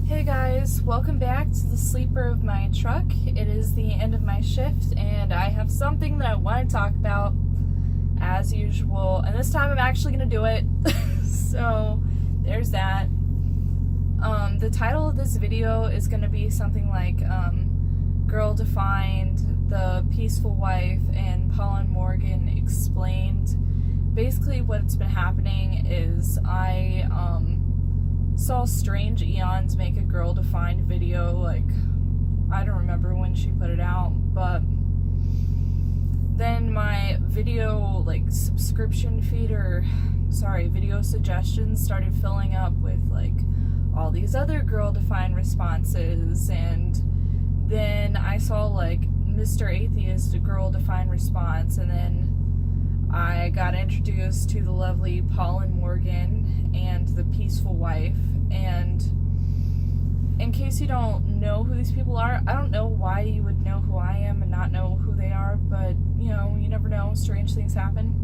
Hey guys, welcome back to the sleeper of my truck. It is the end of my shift and I have something that I want to talk about as usual, and this time I'm actually going to do it. So there's that. The title of this video is going to be something like Girl Defined, The Peaceful Wife, and Paul and Morgan Explained. Basically what's been happening is I saw Strange Eons make a Girl Defined video, like, I don't remember when she put it out, but then my video, like, subscription feed, video suggestions started filling up with, like, all these other Girl Defined responses, and then I saw, like, Mr. Atheist, a Girl Defined response, and then I got introduced to the lovely Paul and Morgan and the Peaceful Wife. And in case you don't know who these people are, I don't know why you would know who I am and not know who they are, but you know, you never know, strange things happen.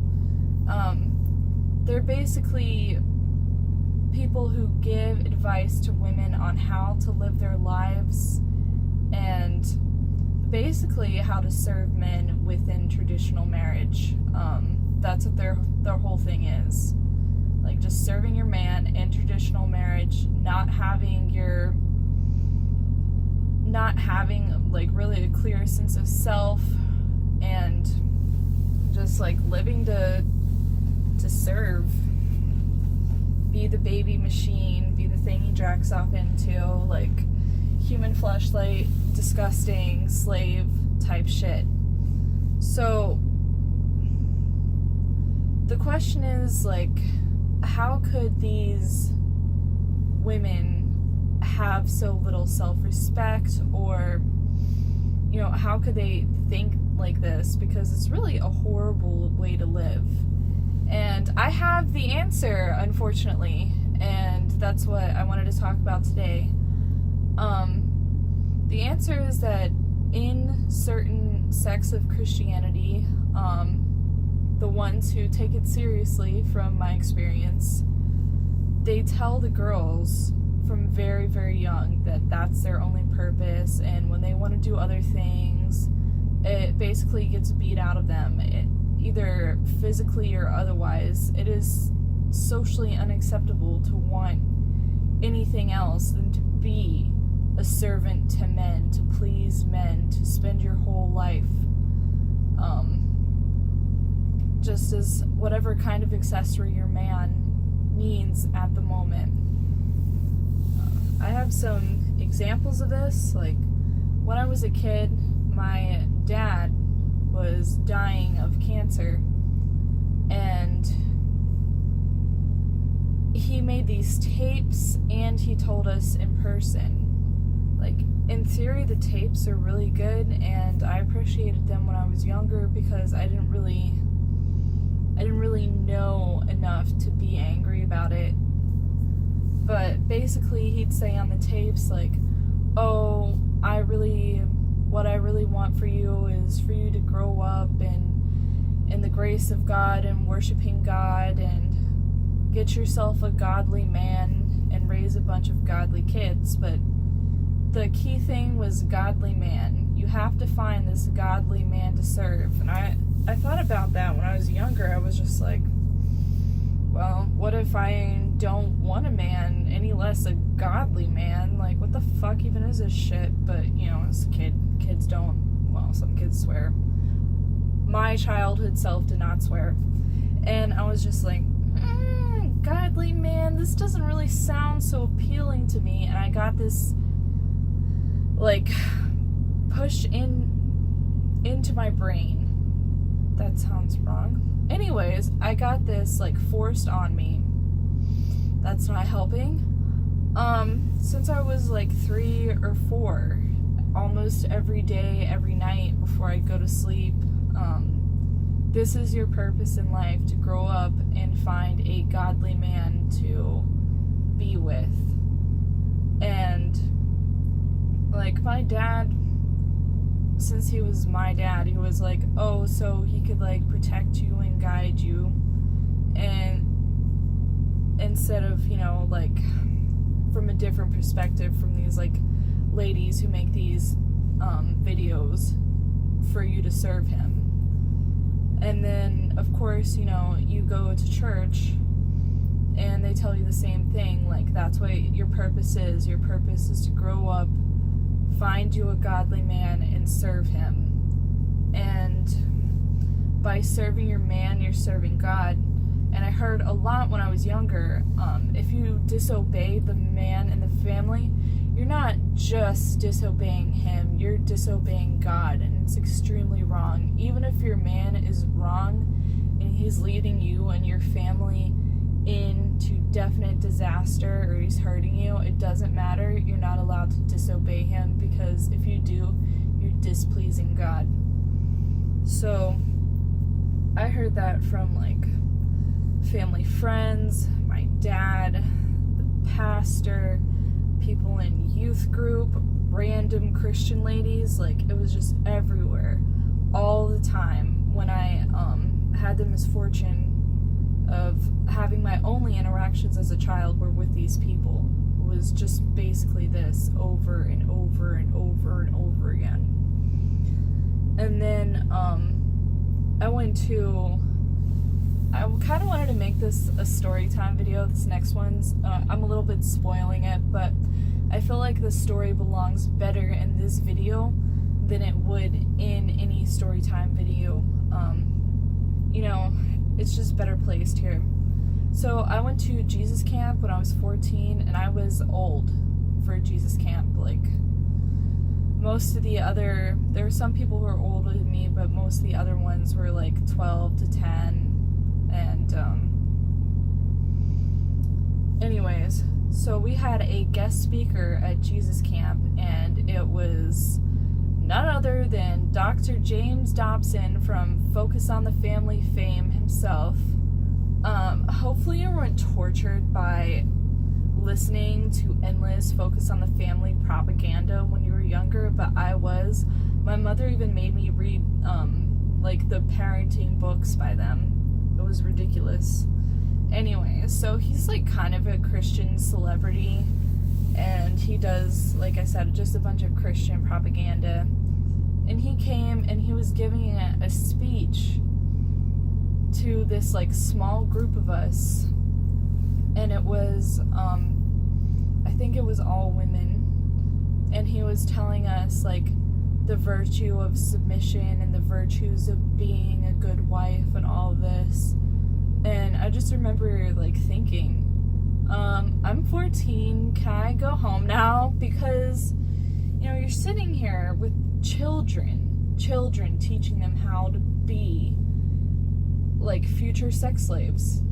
They're basically people who give advice to women on how to live their lives and basically how to serve men within traditional marriage. That's what their whole thing is. Like, just serving your man in traditional marriage, not having like really a clear sense of self, and just like living to serve. Be the baby machine, be the thing he jacks off into, like human fleshlight, disgusting slave type shit. So the question is, like, how could these women have so little self-respect, or, you know, how could they think like this? Because it's really a horrible way to live. And I have the answer, unfortunately, and that's what I wanted to talk about today. The answer is that in certain sects of Christianity, the ones who take it seriously, from my experience, they tell the girls from very, very young that that's their only purpose, and when they want to do other things, it basically gets beat out of them, either physically or otherwise. It is socially unacceptable to want anything else than to be a servant to men, to please men, to spend your whole life just as whatever kind of accessory your man needs at the moment. I have some examples of this. Like, when I was a kid, my dad was dying of cancer, and he made these tapes and he told us in person. Like, in theory, the tapes are really good, and I appreciated them when I was younger because I didn't really know enough to be angry about it. But basically, he'd say on the tapes, like, oh, what I really want for you is for you to grow up in the grace of God and worshiping God, and get yourself a godly man and raise a bunch of godly kids. But the key thing was godly man. You have to find this godly man to serve. And I thought about that when I was younger. I was just like, well, what if I don't want a man, any less a godly man? Like, what the fuck even is this shit? But, you know, as a kid, kids don't, well, some kids swear. My childhood self did not swear. And I was just like, godly man, this doesn't really sound so appealing to me. And I got this, like, push into my brain. That sounds wrong. Anyways, I got this, like, forced on me. That's not helping. Since I was, like, 3 or 4, almost every day, every night before I go to sleep, this is your purpose in life, to grow up and find a godly man to be with. And, like, my dad, since he was my dad, he was like, oh, so he could, like, protect you and guide you, and instead of, you know, like, from a different perspective from these like ladies who make these videos for you to serve him. And then of course, you know, you go to church and they tell you the same thing, like that's what your purpose is. Your purpose is to grow up, find you a godly man, and serve him. And by serving your man, you're serving God. And I heard a lot when I was younger, if you disobey the man in the family, you're not just disobeying him, you're disobeying God, and it's extremely wrong. Even if your man is wrong and he's leading you and your family into definite disaster, or he's hurting you, it doesn't matter. You're not allowed to disobey him, because if you do, you're displeasing God. So I heard that from like family friends, my dad, the pastor, people in youth group, random Christian ladies. Like, it was just everywhere all the time. When I had the misfortune of having my only interactions as a child were with these people, it was just basically this over and over and over and over again. And then I kind of wanted to make this a story time video. This next one's, I'm a little bit spoiling it, but I feel like the story belongs better in this video than it would in any story time video. You know, it's just better placed here. So I went to Jesus Camp when I was 14, and I was old for Jesus Camp. Like, most of the other, there were some people who were older than me, but most of the other ones were like 12 to 10. And anyways, so we had a guest speaker at Jesus Camp, and it was none other than Dr. James Dobson from Focus on the Family fame himself. Hopefully you weren't tortured by listening to endless Focus on the Family propaganda when you were younger, but I was. My mother even made me read like the parenting books by them. It was ridiculous. Anyway, so he's like kind of a Christian celebrity, and he does, like I said, just a bunch of Christian propaganda. And he came and he was giving a speech to this like small group of us, and it was I think it was all women, and he was telling us like the virtue of submission and the virtues of being a good wife and all this. And I just remember like thinking, I'm 14, can I go home now? Because, you know, you're sitting here with children teaching them how to be like future sex slaves,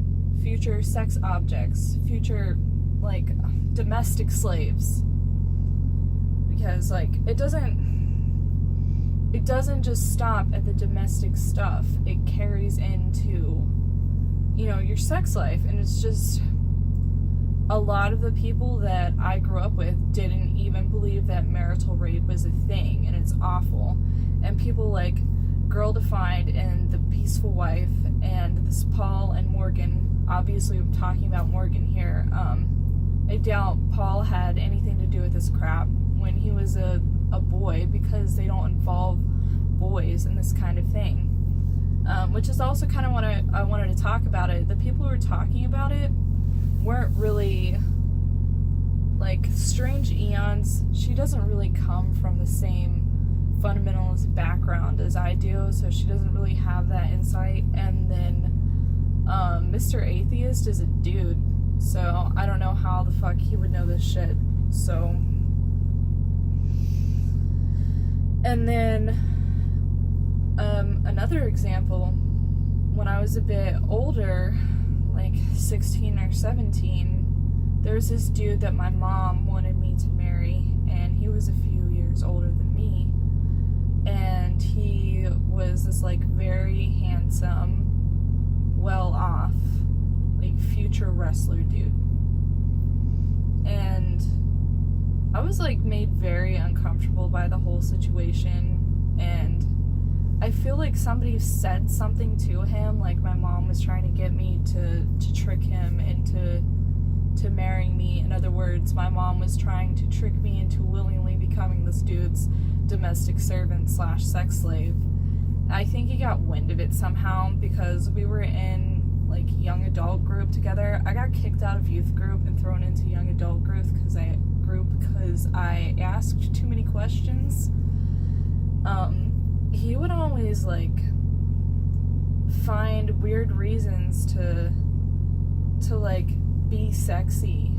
future sex objects, future like domestic slaves. Because like it doesn't just stop at the domestic stuff. It carries into, you know, your sex life. And it's just, a lot of the people that I grew up with didn't even believe that marital rape was a thing, and it's awful. And people like Girl Defined and The Peaceful Wife and this Paul and Morgan, obviously I'm talking about Morgan here, I doubt Paul had anything to do with this crap when he was a boy, because they don't involve boys in this kind of thing. Which is also kind of what I wanted to talk about it. The people who were talking about it weren't really, like, Strange Eons, she doesn't really come from the same fundamentalist background as I do, so she doesn't really have that insight. And then Mr. Atheist is a dude, so I don't know how the fuck he would know this shit. So, and then another example, when I was a bit older, like 16 or 17, there was this dude that my mom wanted me to marry, and he was a few years older than me, and he was this like very handsome, well off, like future wrestler dude. And I was like made very uncomfortable by the whole situation, and I feel like somebody said something to him, like my mom was trying to get me to trick him into to marry me. In other words, my mom was trying to trick me into willingly becoming this dude's domestic servant / sex slave. I think he got wind of it somehow because we were in like young adult group together. I got kicked out of youth group and thrown into young adult group because I asked too many questions. He would always like find weird reasons to like be sexy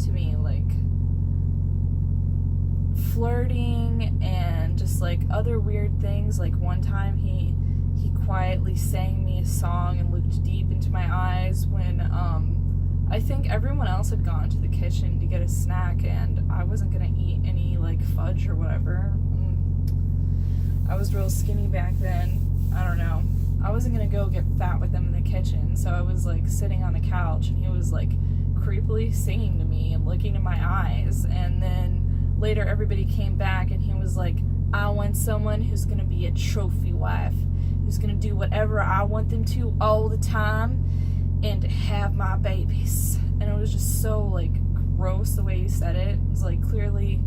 to me, like flirting and just like other weird things. Like one time he quietly sang me a song and looked deep into my eyes when I think everyone else had gone to the kitchen to get a snack and I wasn't gonna eat any like fudge or whatever. I was real skinny back then. I don't know. I wasn't gonna go get fat with him in the kitchen, so I was like sitting on the couch and he was like creepily singing to me and looking in my eyes. And then later everybody came back and he was like, I want someone who's gonna be a trophy wife, who's gonna do whatever I want them to all the time and have my babies. And it was just so like gross the way he said it. It was like clearly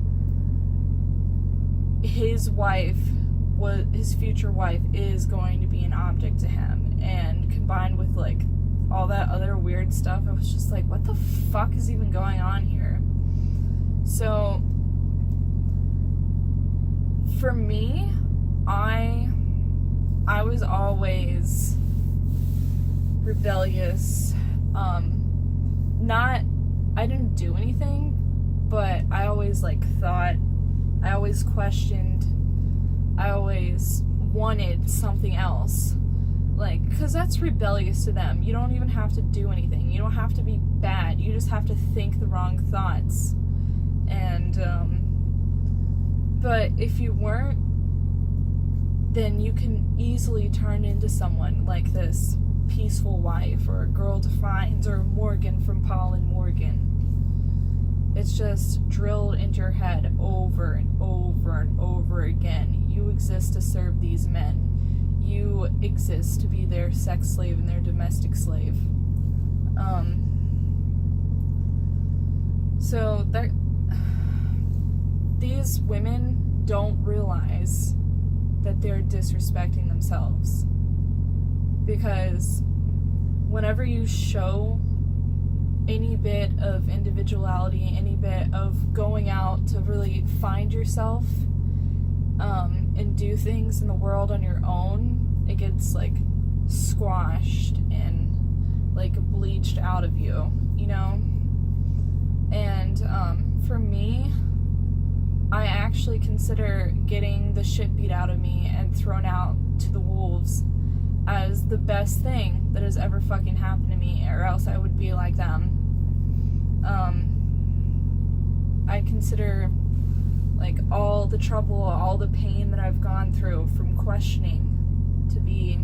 his future wife is going to be an object to him, and combined with like all that other weird stuff, I was just like, what the fuck is even going on here? So for me, I was always rebellious. I didn't do anything, but I always like thought, I always questioned, I always wanted something else. Like, because that's rebellious to them. You don't even have to do anything. You don't have to be bad. You just have to think the wrong thoughts. And, but if you weren't, then you can easily turn into someone like this peaceful wife or Girl Defined or Morgan from Paul and Morgan. It's just drilled into your head over and over and over again. You exist to serve these men. You exist to be their sex slave and their domestic slave. So these women don't realize that they're disrespecting themselves. Because whenever you show any bit of individuality, any bit of going out to really find yourself, and do things in the world on your own, it gets like squashed and like bleached out of you, you know? And for me, I actually consider getting the shit beat out of me and thrown out to the wolves as the best thing that has ever fucking happened to me, or else I would be like them. I consider like all the trouble, all the pain that I've gone through from questioning to be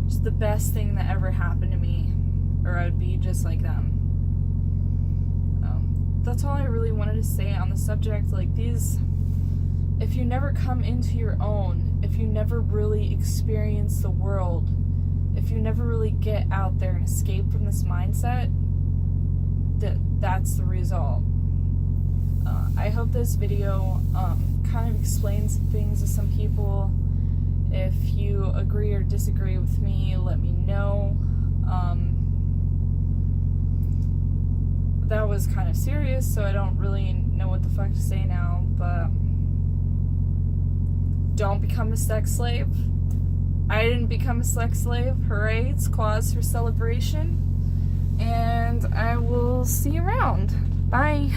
just the best thing that ever happened to me, or I would be just like them. That's all I really wanted to say on the subject. Like, these, if you never come into your own, if you never really experience the world, if you never really get out there and escape from this mindset, that's the result. I hope this video kind of explains things to some people. If you agree or disagree with me, let me know. That was kind of serious, so I don't really know what the fuck to say now, but don't become a sex slave. I didn't become a sex slave. Hooray, it's cause for celebration. And I will see you around. Bye.